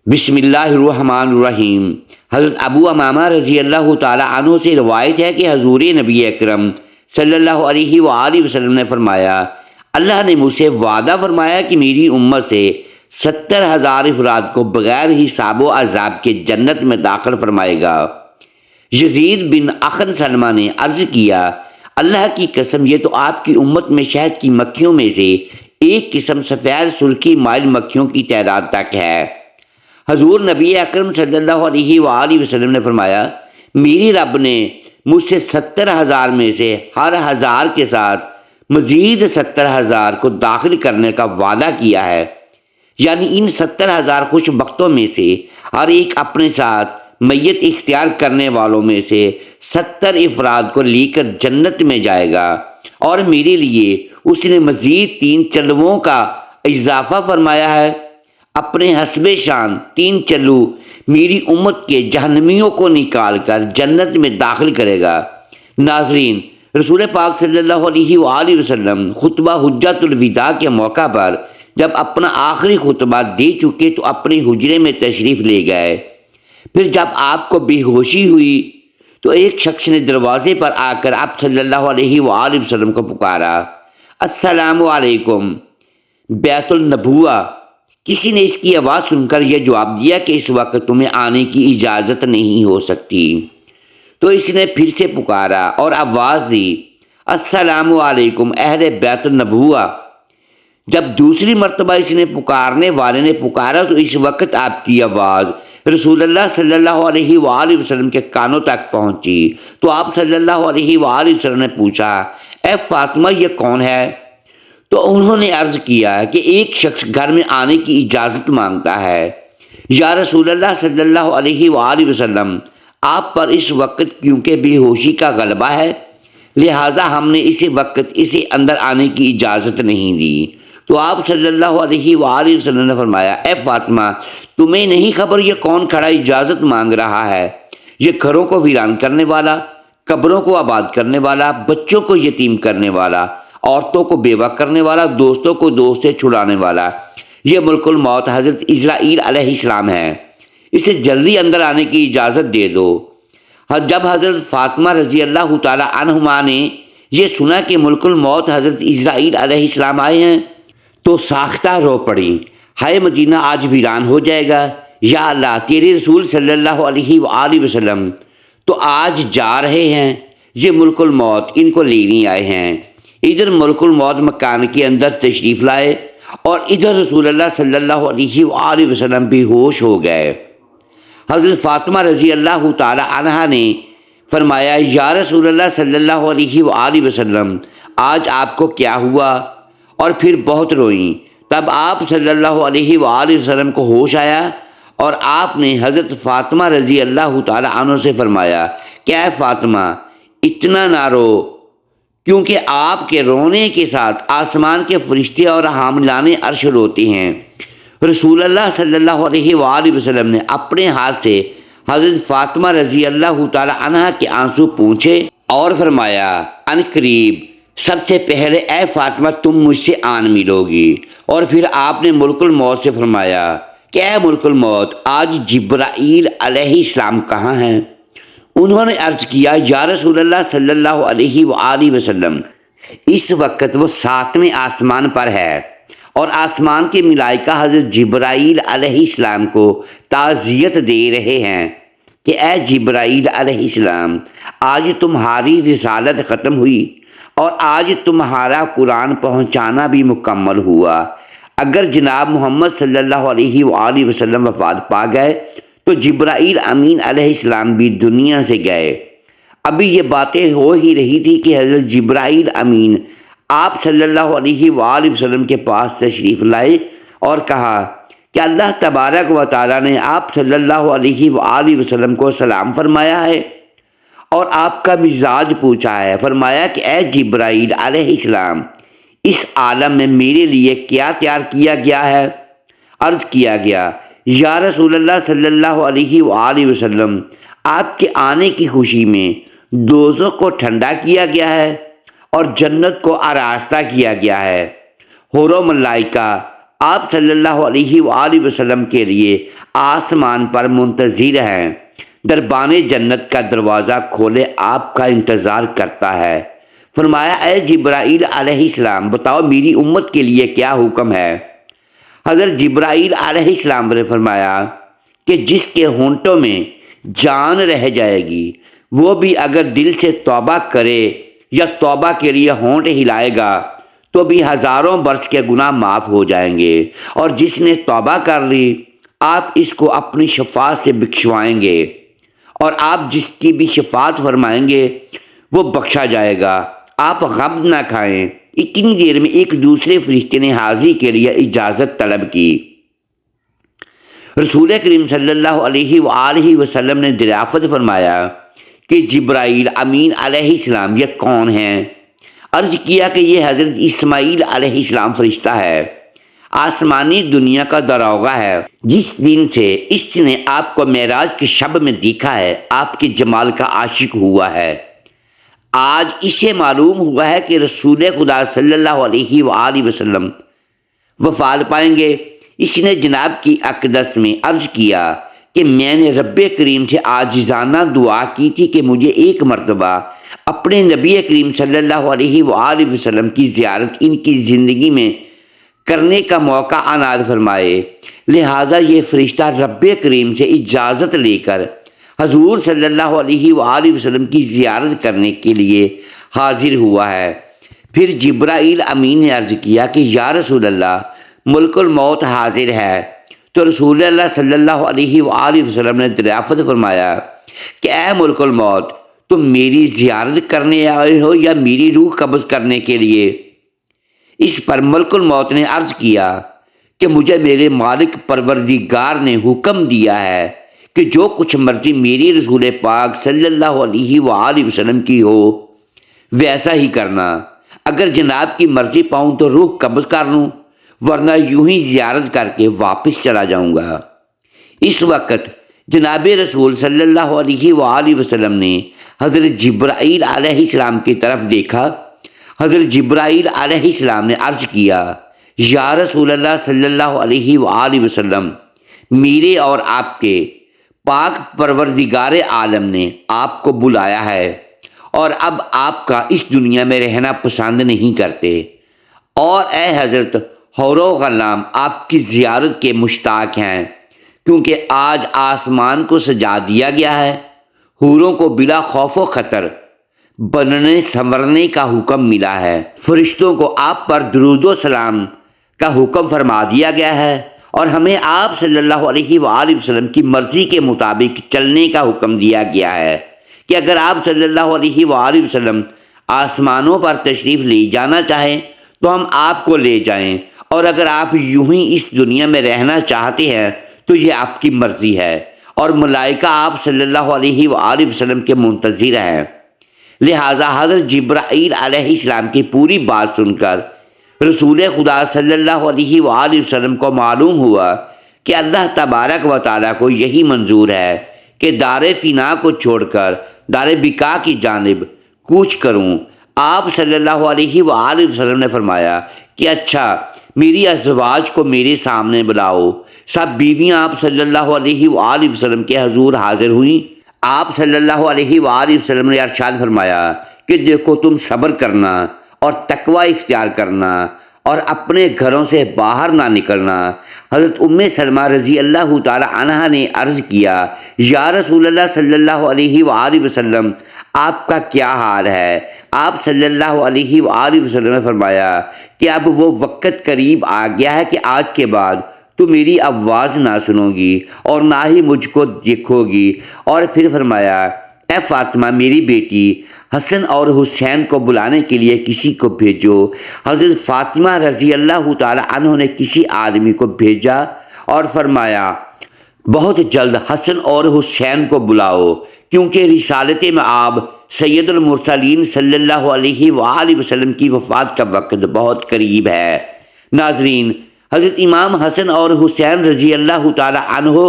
بسم اللہ الرحمن الرحیم۔ حضرت ابو امامہ رضی اللہ تعالیٰ عنہ سے روایت ہے کہ حضور نبی اکرم صلی اللہ علیہ وآلہ وسلم نے فرمایا، اللہ نے مجھ سے وعدہ فرمایا کہ میری امت سے 70,000 افراد کو بغیر حساب و عذاب کے جنت میں داخل فرمائے گا۔ یزید بن اخن سلمہ نے عرض کیا، اللہ کی قسم یہ تو آپ کی امت میں شہد کی مکھیوں میں سے ایک قسم سفید سرخی مائل مکھیوں کی تعداد تک ہے۔ حضور نبی اکرم صلی اللہ علیہ وآلہ وسلم نے فرمایا، میری رب نے مجھ سے 70,000 میں سے ہر 1000 کے ساتھ مزید 70,000 کو داخل کرنے کا وعدہ کیا ہے، یعنی ان 70,000 خوش بختوں میں سے ہر ایک اپنے ساتھ میت اختیار کرنے والوں میں سے 70 افراد کو لے کر جنت میں جائے گا، اور میرے لیے اس نے مزید 3 چلووں کا اضافہ فرمایا ہے۔ اپنے حسب شان 3 چلو میری امت کے جہنمیوں کو نکال کر جنت میں داخل کرے گا۔ ناظرین، رسول پاک صلی اللہ علیہ وآلہ وسلم خطبہ حجۃ الوداع کے موقع پر جب اپنا آخری خطبہ دے چکے تو اپنے حجرے میں تشریف لے گئے۔ پھر جب آپ کو بے ہوشی ہوئی تو ایک شخص نے دروازے پر آ کر آپ صلی اللہ علیہ وآلہ وسلم کو پکارا، السلام علیکم بیت النبوہ۔ کسی نے اس کی آواز سن کر یہ جواب دیا کہ اس وقت تمہیں آنے کی اجازت نہیں ہو سکتی۔ تو اس نے پھر سے پکارا اور آواز دی، السلام علیکم اہل بیت النبوہ۔ جب دوسری مرتبہ اس نے پکارنے والے نے پکارا تو اس وقت آپ کی آواز رسول اللہ صلی اللہ علیہ وآلہ وسلم کے کانوں تک پہنچی تو آپ صلی اللہ علیہ وآلہ وسلم نے پوچھا، اے فاطمہ یہ کون ہے؟ تو انہوں نے عرض کیا کہ ایک شخص گھر میں آنے کی اجازت مانگتا ہے۔ یا رسول اللہ صلی اللہ علیہ وآلہ وسلم، آپ پر اس وقت کیونکہ بے ہوشی کا غلبہ ہے لہٰذا ہم نے اسی وقت اسے اندر آنے کی اجازت نہیں دی۔ تو آپ صلی اللہ علیہ وآلہ وسلم نے فرمایا، اے فاطمہ تمہیں نہیں خبر یہ کون کھڑا اجازت مانگ رہا ہے؟ یہ گھروں کو ویران کرنے والا، قبروں کو آباد کرنے والا، بچوں کو یتیم کرنے والا، عورتوں کو بیوہ کرنے والا، دوستوں کو دوست سے چھڑانے والا، یہ ملک الموت حضرت اسرائیل علیہ السلام ہے، اسے جلدی اندر آنے کی اجازت دے دو۔ جب حضرت فاطمہ رضی اللہ تعالی عنہما نے یہ سنا کہ ملک الموت حضرت اسرائیل علیہ السلام آئے ہیں تو ساختہ رو پڑیں، ہائے مدینہ آج ویران ہو جائے گا، یا اللہ تیرے رسول صلی اللہ علیہ وآلہ وسلم تو آج جا رہے ہیں، یہ ملک الموت ان کو لینے آئے ہیں۔ ادھر ملک الموت مکان کے اندر تشریف لائے اور ادھر رسول اللہ صلی اللہ علیہ وآلہ وسلم بے ہوش ہو گئے۔ حضرت فاطمہ رضی اللہ تعالی عنہا نے فرمایا، یا رسول اللہ صلی اللہ علیہ وآلہ وسلم آج آپ کو کیا ہوا؟ اور پھر بہت روئیں۔ تب آپ صلی اللہ علیہ وآلہ وسلم کو ہوش آیا اور آپ نے حضرت فاطمہ رضی اللہ تعالی عنہ سے فرمایا کہ اے فاطمہ اتنا نہ رو، کیونکہ آپ کے رونے کے ساتھ آسمان کے فرشتے اور حاملان عرش روتے ہیں۔ رسول اللہ صلی اللہ علیہ وآلہ وسلم نے اپنے ہاتھ سے حضرت فاطمہ رضی اللہ تعالی عنہا کے آنسو پونچھے اور فرمایا، ان قریب سب سے پہلے اے فاطمہ تم مجھ سے آن ملو گی۔ اور پھر آپ نے ملک الموت سے فرمایا کہ اے ملک الموت آج جبرائیل علیہ السلام کہاں ہیں؟ انہوں نے عرض کیا، یا رسول اللہ صلی اللہ علیہ وآلہ وسلم اس وقت وہ 7ویں آسمان پر ہے اور آسمان کے ملائکہ حضرت جبرائیل علیہ السلام کو تعزیت دے رہے ہیں کہ اے جبرائیل علیہ السلام آج تمہاری رسالت ختم ہوئی اور آج تمہارا قرآن پہنچانا بھی مکمل ہوا۔ اگر جناب محمد صلی اللہ علیہ وآلہ وسلم وفات پا گئے تو جبرائیل امین علیہ السلام بھی دنیا سے گئے۔ ابھی یہ باتیں ہو ہی رہی تھی کہ حضرت جبرائیل امین آپ صلی اللہ علیہ وآلہ وسلم کے پاس تشریف لائے اور کہا کہ اللہ تبارک و تعالیٰ نے آپ صلی اللہ علیہ وآلہ وسلم کو سلام فرمایا ہے اور آپ کا مزاج پوچھا ہے۔ فرمایا کہ اے جبرائیل علیہ السلام اس عالم میں میرے لیے کیا تیار کیا گیا ہے؟ عرض کیا گیا، یا رسول اللہ صلی اللہ علیہ وآلہ وسلم آپ کے آنے کی خوشی میں دوزخ کو ٹھنڈا کیا گیا ہے اور جنت کو آراستہ کیا گیا ہے۔ حور و ملائکہ آپ صلی اللہ علیہ وآلہ وسلم کے لیے آسمان پر منتظر ہیں، دربان جنت کا دروازہ کھولے آپ کا انتظار کرتا ہے۔ فرمایا اے جبرائیل علیہ السلام، بتاؤ میری امت کے لیے کیا حکم ہے؟ حضرت جبرائیل علیہ السلام نے فرمایا کہ جس کے ہونٹوں میں جان رہ جائے گی وہ بھی اگر دل سے توبہ کرے یا توبہ کے لیے ہونٹ ہلائے گا تو بھی ہزاروں برس کے گناہ معاف ہو جائیں گے، اور جس نے توبہ کر لی آپ اس کو اپنی شفاعت سے بخشوائیں گے، اور آپ جس کی بھی شفاعت فرمائیں گے وہ بخشا جائے گا۔ آپ غم نہ کھائیں۔ اتنی دیر میں ایک دوسرے فرشتے نے حاضری کے لیے اجازت طلب کی۔ رسول کریم صلی اللہ علیہ وآلہ وسلم نے دریافت فرمایا کہ جبرائیل امین علیہ السلام یہ کون ہیں؟ عرض کیا کہ یہ حضرت اسماعیل علیہ السلام فرشتہ ہے، آسمانی دنیا کا داروغہ ہے، جس دن سے اس نے آپ کو معراج کی شب میں دیکھا ہے آپ کے جمال کا عاشق ہوا ہے۔ آج اسے معلوم ہوا ہے کہ رسول خدا صلی اللہ علیہ وآلہ وسلم وفات پائیں گے۔ اس نے جناب کی اقدس میں عرض کیا کہ میں نے رب کریم سے عاجزانہ دعا کی تھی کہ مجھے ایک مرتبہ اپنے نبی کریم صلی اللہ علیہ وآلہ وسلم کی زیارت ان کی زندگی میں کرنے کا موقع عنایت فرمائے، لہٰذا یہ فرشتہ رب کریم سے اجازت لے کر حضور صلی اللہ علیہ وآلہ وسلم کی زیارت کرنے کے لیے حاضر ہوا ہے۔ پھر جبرائیل امین نے عرض کیا کہ یا رسول اللہ، ملک الموت حاضر ہے۔ تو رسول اللہ صلی اللہ علیہ وآلہ وسلم نے دریافت فرمایا کہ اے ملک الموت، تم میری زیارت کرنے آئے ہو یا میری روح قبض کرنے کے لیے؟ اس پر ملک الموت نے عرض کیا کہ مجھے میرے مالک پروردگار نے حکم دیا ہے کہ جو کچھ مرضی میری رسول پاک صلی اللہ علیہ وآلہ وسلم کی ہو ویسا ہی کرنا۔ اگر جناب کی مرضی پاؤں تو روح قبض کر لوں، ورنہ یوں ہی زیارت کر کے واپس چلا جاؤں گا۔ اس وقت جناب رسول صلی اللہ علیہ وآلہ وسلم نے حضرت جبرائیل علیہ السلام کی طرف دیکھا۔ حضرت جبرائیل علیہ السلام نے عرض کیا یا رسول اللہ صلی اللہ علیہ وآلہ وسلم، میرے اور آپ کے پاک پروردگار عالم نے آپ کو بلایا ہے اور اب آپ کا اس دنیا میں رہنا پسند نہیں کرتے، اور اے حضرت حور و غلام آپ کی زیارت کے مشتاق ہیں، کیونکہ آج آسمان کو سجا دیا گیا ہے، حوروں کو بلا خوف و خطر بننے سنورنے کا حکم ملا ہے، فرشتوں کو آپ پر درود و سلام کا حکم فرما دیا گیا ہے، اور ہمیں آپ صلی اللہ علیہ وآلہ وسلم کی مرضی کے مطابق چلنے کا حکم دیا گیا ہے کہ اگر آپ صلی اللہ علیہ وآلہ وسلم آسمانوں پر تشریف لے جانا چاہیں تو ہم آپ کو لے جائیں، اور اگر آپ یوں ہی اس دنیا میں رہنا چاہتے ہیں تو یہ آپ کی مرضی ہے، اور ملائکہ آپ صلی اللہ علیہ وآلہ وسلم کے منتظر ہیں۔ لہٰذا حضرت جبرائیل علیہ السلام کی پوری بات سن کر رسول خدا صلی اللہ علیہ وآلہ وسلم کو معلوم ہوا کہ اللہ تبارک و تعالیٰ کو یہی منظور ہے کہ دار فنا کو چھوڑ کر دار بقا کی جانب کوچ کروں۔ آپ صلی اللہ علیہ وآلہ وسلم نے فرمایا کہ اچھا، میری ازواج کو میرے سامنے بلاؤ۔ سب بیویاں آپ صلی اللہ علیہ وآلہ وسلم کے حضور حاضر ہوئیں۔ آپ صلی اللہ علیہ وآلہ وسلم نے ارشاد فرمایا کہ دیکھو، تم صبر کرنا اور تقوی اختیار کرنا اور اپنے گھروں سے باہر نہ نکلنا۔ حضرت سلمہ رضی اللہ تعالی عنہا نے عرض کیا یا رسول اللہ صلی اللہ علیہ وآلہ وسلم، آپ کا کیا حال ہے؟ آپ صلی اللہ علیہ وآلہ وسلم نے فرمایا کہ اب وہ وقت قریب آ گیا ہے کہ آج کے بعد تو میری آواز نہ سنو گی اور نہ ہی مجھ کو دیکھو گی۔ اور پھر فرمایا اے فاطمہ، میری بیٹی حسن اور حسین کو بلانے کے لیے کسی کو بھیجو۔ حضرت فاطمہ رضی اللہ تعالی عنہ نے کسی آدمی کو بھیجا اور فرمایا بہت جلد حسن اور حسین کو بلاؤ، کیونکہ رسالت مآب سید المرسلین صلی اللہ علیہ وآلہ وسلم کی وفات کا وقت بہت قریب ہے۔ ناظرین، حضرت امام حسن اور حسین رضی اللہ تعالی عنہ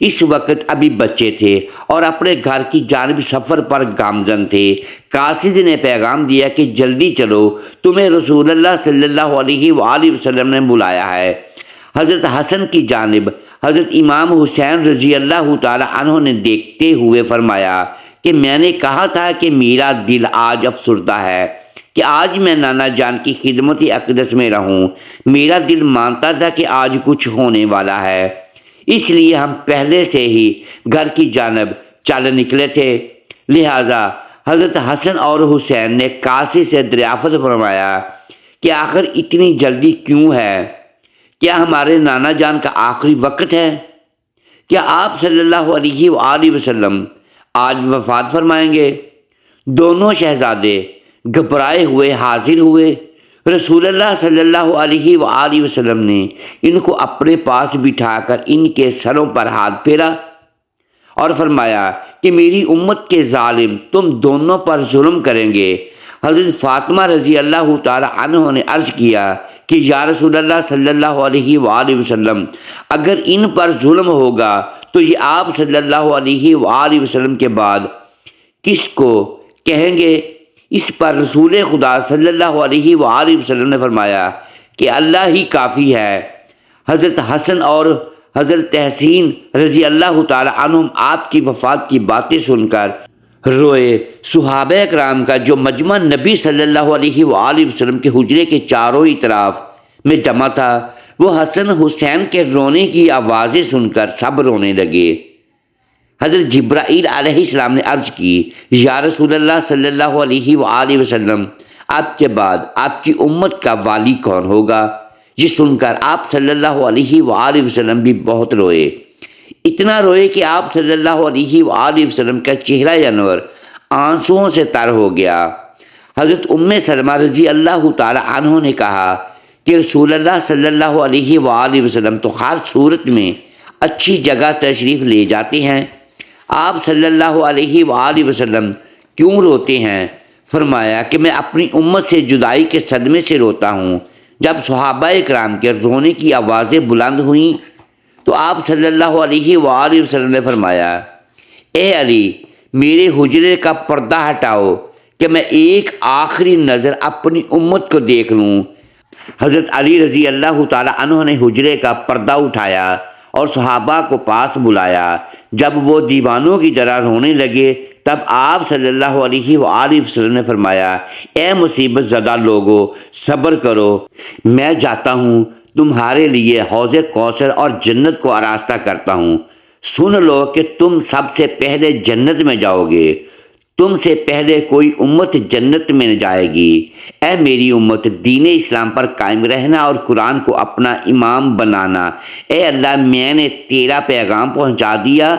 اس وقت ابھی بچے تھے اور اپنے گھر کی جانب سفر پر گامزن تھے۔ قاصد نے پیغام دیا کہ جلدی چلو، تمہیں رسول اللہ صلی اللہ علیہ وآلہ وسلم نے بلایا ہے۔ حضرت حسن کی جانب حضرت امام حسین رضی اللہ تعالی عنہ نے دیکھتے ہوئے فرمایا کہ میں نے کہا تھا کہ میرا دل آج افسردہ ہے کہ آج میں نانا جان کی خدمت اقدس میں رہوں۔ میرا دل مانتا تھا کہ آج کچھ ہونے والا ہے، اس لیے ہم پہلے سے ہی گھر کی جانب چل نکلے تھے۔ لہٰذا حضرت حسن اور حسین نے قاصی سے دریافت فرمایا کہ آخر اتنی جلدی کیوں ہے؟ کیا ہمارے نانا جان کا آخری وقت ہے؟ کیا آپ صلی اللہ علیہ وآلہ وسلم آج وفات فرمائیں گے؟ دونوں شہزادے گھبرائے ہوئے حاضر ہوئے۔ رسول اللہ صلی اللہ علیہ وآلہ وسلم نے ان کو اپنے پاس بٹھا کر ان کے سروں پر ہاتھ پھیرا اور فرمایا کہ میری امت کے ظالم تم دونوں پر ظلم کریں گے۔ حضرت فاطمہ رضی اللہ تعالی عنہ نے عرض کیا کہ یا رسول اللہ صلی اللہ علیہ وآلہ وسلم، اگر ان پر ظلم ہوگا تو یہ آپ صلی اللہ علیہ وآلہ وسلم کے بعد کس کو کہیں گے؟ اس پر رسول خدا صلی اللہ علیہ وآلہ وسلم نے فرمایا کہ اللہ ہی کافی ہے۔ حضرت حسن اور حضرت تحسین رضی اللہ تعالی عنہم آپ کی وفات کی باتیں سن کر روئے۔ صحابہ اکرام کا جو مجمع نبی صلی اللہ علیہ وآلہ وسلم کے حجرے کے چاروں اطراف میں جمع تھا، وہ حسن حسین کے رونے کی آوازیں سن کر سب رونے لگے۔ حضرت جبرائیل علیہ السلام نے عرض کی یا رسول اللہ صلی اللہ علیہ وآلہ وسلم، آپ کے بعد آپ کی امت کا والی کون ہوگا؟ یہ سن کر آپ صلی اللہ علیہ وآلہ وسلم بھی بہت روئے، اتنا روئے کہ آپ صلی اللہ علیہ وآلہ وسلم کا چہرہ انور آنسوؤں سے تر ہو گیا۔ حضرت سلمہ رضی اللہ تعالی عنہ نے کہا کہ رسول اللہ صلی اللہ علیہ وآلہ وسلم تو ہر صورت میں اچھی جگہ تشریف لے جاتے ہیں، آپ صلی اللہ علیہ وآلہ وسلم کیوں روتے ہیں؟ فرمایا کہ میں اپنی امت سے جدائی کے صدمے سے روتا ہوں۔ جب صحابہ اکرام کے رونے کی آوازیں بلند ہوئیں تو آپ صلی اللہ علیہ وآلہ وسلم نے فرمایا اے علی، میرے حجرے کا پردہ ہٹاؤ کہ میں ایک آخری نظر اپنی امت کو دیکھ لوں۔ حضرت علی رضی اللہ تعالی عنہ نے حجرے کا پردہ اٹھایا اور صحابہ کو پاس بلایا۔ جب وہ دیوانوں کی طرح رونے لگے تب آپ صلی اللہ علیہ وآلہ وسلم نے فرمایا اے مصیبت زدہ لوگو، صبر کرو، میں جاتا ہوں، تمہارے لیے حوض کوثر اور جنت کو آراستہ کرتا ہوں۔ سن لو کہ تم سب سے پہلے جنت میں جاؤ گے، تم سے پہلے کوئی امت جنت میں نہ جائے گی۔ اے میری امت، دین اسلام پر قائم رہنا اور قرآن کو اپنا امام بنانا۔ اے اللہ، میں نے تیرا پیغام پہنچا دیا۔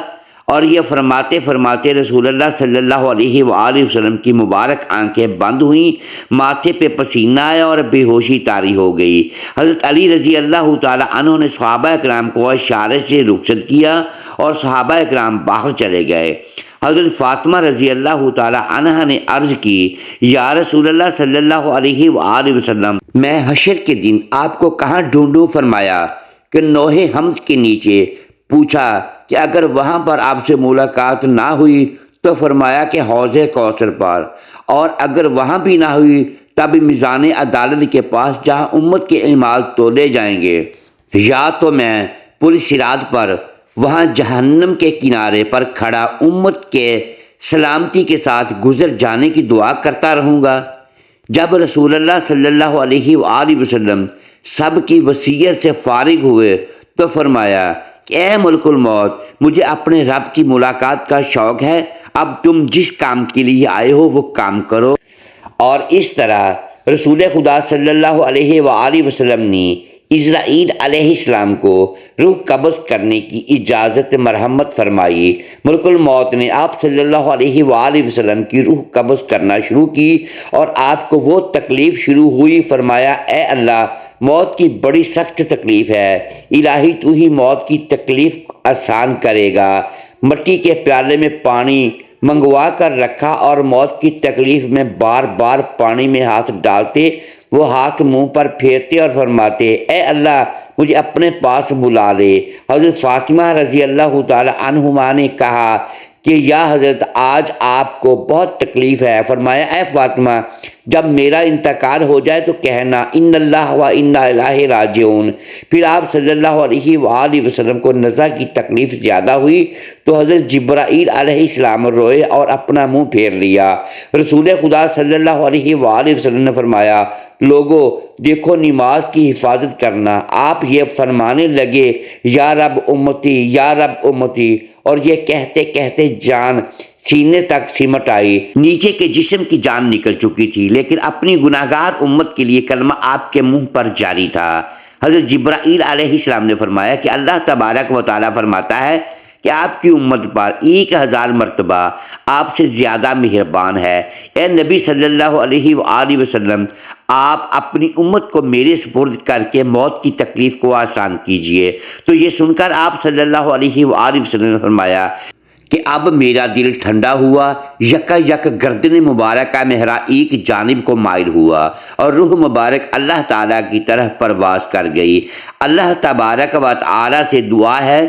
اور یہ فرماتے فرماتے رسول اللہ صلی اللہ علیہ وآلہ وسلم کی مبارک آنکھیں بند ہوئیں، ماتھے پہ پسینہ آیا اور بے ہوشی طاری ہو گئی۔ حضرت علی رضی اللہ تعالی عنہ نے صحابہ اکرام کو اشارے سے رخصت کیا اور صحابہ اکرام باہر چلے گئے۔ حضرت فاطمہ رضی اللہ تعالی عنہ نے عرض کی یا رسول اللہ صلی اللہ علیہ وآلہ وسلم، میں حشر کے دن آپ کو کہاں ڈھونڈوں؟ فرمایا کہ نوح حمد کے نیچے۔ پوچھا کہ اگر وہاں پر آپ سے ملاقات نہ ہوئی تو فرمایا کہ حوض کوثر پر، اور اگر وہاں بھی نہ ہوئی تب میزان عدالت کے پاس جہاں امت کے اعمال تولے جائیں گے۔ یا تو میں پل صراط پر وہاں جہنم کے کنارے پر کھڑا امت کے سلامتی کے ساتھ گزر جانے کی دعا کرتا رہوں گا۔ جب رسول اللہ صلی اللہ علیہ وآلہ وسلم سب کی وصیت سے فارغ ہوئے تو فرمایا کہ اے ملک الموت، مجھے اپنے رب کی ملاقات کا شوق ہے، اب تم جس کام کے لیے آئے ہو وہ کام کرو۔ اور اس طرح رسول خدا صلی اللہ علیہ وآلہ وسلم نے اسرائیل علیہ السلام کو روح قبض کرنے کی اجازت مرحمت فرمائی۔ ملک الموت نے آپ صلی اللہ علیہ وآلہ وسلم کی روح قبض کرنا شروع کی اور آپ کو وہ تکلیف شروع ہوئی۔ فرمایا اے اللہ، موت کی بڑی سخت تکلیف ہے، الہی تو ہی موت کی تکلیف آسان کرے گا۔ مٹی کے پیالے میں پانی منگوا کر رکھا اور موت کی تکلیف میں بار بار پانی میں ہاتھ ڈالتے، وہ ہاتھ منہ پر پھیرتے اور فرماتے اے اللہ، مجھے اپنے پاس بلا لے۔ حضرت فاطمہ رضی اللہ تعالی عنہما نے کہا کہ یا حضرت، آج آپ کو بہت تکلیف ہے۔ فرمایا اے فاطمہ، جب میرا انتقال ہو جائے تو کہنا ان اللہ و انا الیہ راجعون۔ پھر آپ صلی اللہ علیہ وآلہ وسلم کو نزع کی تکلیف زیادہ ہوئی تو حضرت جبرائیل علیہ السلام روئے اور اپنا منہ پھیر لیا۔ رسول خدا صلی اللہ علیہ وآلہ وسلم نے فرمایا، لوگو دیکھو نماز کی حفاظت کرنا۔ آپ یہ فرمانے لگے یا رب امتی یا رب امتی، اور یہ کہتے کہتے جان سینے تک سمٹ آئی۔ نیچے کے جسم کی جان نکل چکی تھی، لیکن اپنی گناہگار امت کے لیے کلمہ آپ کے منہ پر جاری تھا۔ حضرت جبرائیل علیہ السلام نے فرمایا کہ اللہ تبارک و تعالیٰ فرماتا ہے کہ آپ کی امت پر 1000 مرتبہ آپ سے زیادہ مہربان ہے۔ اے نبی صلی اللہ علیہ وآلہ وسلم، آپ اپنی امت کو میرے سپرد کر کے موت کی تکلیف کو آسان کیجئے۔ تو یہ سن کر آپ صلی اللہ علیہ وآلہ وسلم نے فرمایا کہ اب میرا دل ٹھنڈا ہوا، یکا یک گردن مبارکہ مہرا ایک جانب کو مائل ہوا اور روح مبارک اللہ تعالیٰ کی طرف پرواز کر گئی۔ اللہ تبارک و تعالیٰ سے دعا ہے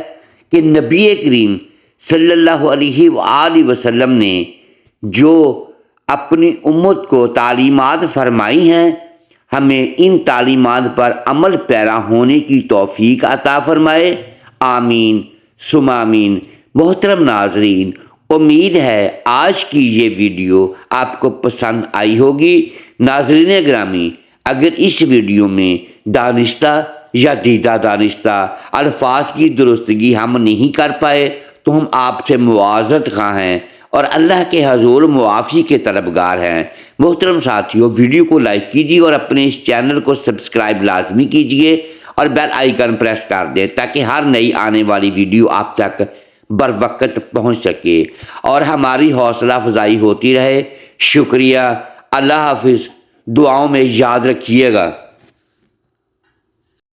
کہ نبی کریم صلی اللہ علیہ وآلہ وسلم نے جو اپنی امت کو تعلیمات فرمائی ہیں، ہمیں ان تعلیمات پر عمل پیرا ہونے کی توفیق عطا فرمائے۔ آمین ثم آمین۔ محترم ناظرین، امید ہے آج کی یہ ویڈیو آپ کو پسند آئی ہوگی۔ ناظرین گرامی، اگر اس ویڈیو میں دانستہ یا دیدہ دانستہ الفاظ کی درستگی ہم نہیں کر پائے تو ہم آپ سے معذرت خواہ ہیں اور اللہ کے حضور معافی کے طلبگار ہیں۔ محترم ساتھیوں، ویڈیو کو لائک کیجیے اور اپنے اس چینل کو سبسکرائب لازمی کیجیے اور بیل آئیکن پریس کر دیں تاکہ ہر نئی آنے والی ویڈیو آپ تک بر وقت پہنچ سکے اور ہماری حوصلہ افزائی ہوتی رہے۔ شکریہ۔ اللہ حافظ۔ دعاؤں میں یاد رکھیے گا۔